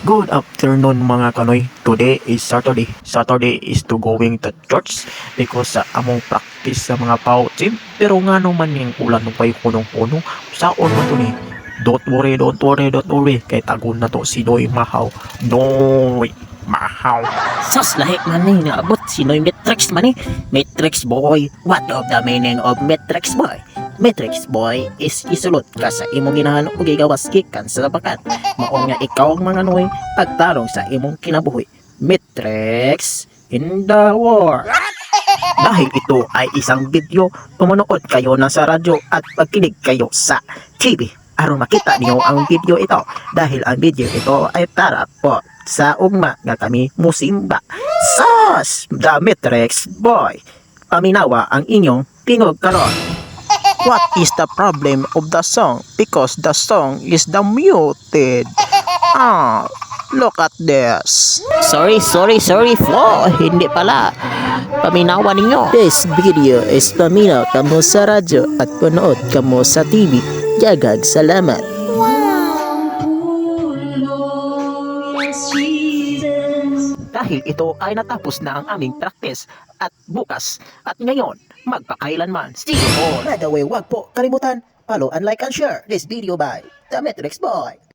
Good afternoon mga kanoy. Today is Saturday. Saturday is to going to church because sa among practice sa mga pautim. Pero nga naman yung ulan nung pa'y punong-puno. Saon mo to ni? Don't worry, don't worry, don't worry. Kay tagon na to si Noy Mahaw. Noy Mahaw. Sus, lahi man ni naabot sino'y Matrix man ni. Matrix boy, what of the meaning of Matrix boy? Matrix boy is isulot ka sa imong ginahanap ug igawas gikan sa bakat. Mao nga ikaw ang mga noy pagtarong sa imong kinabuhi. Matrix in the war. Dahil ito ay isang video, tumunood kayo na sa radyo at pagkinig kayo sa TV aron makita niyo ang video ito dahil ang video ito ay para po sa ugma nga kami musimba. Sus! The Matrix Boy! Paminawa ang inyong tingog karon. What is the problem of the song? Because the song is the muted. Look at this. Sorry, Flo. Hindi pala. Paminawa ninyo. This video is paminaw kamo sa radyo at panood kamo sa TV. Jagag salamat. Dahil ito ay natapos na ang aming practice at bukas at ngayon magpakailanman. See you all. By the way, wag po kalimutan follow and like and share this video by The Matrix Boy.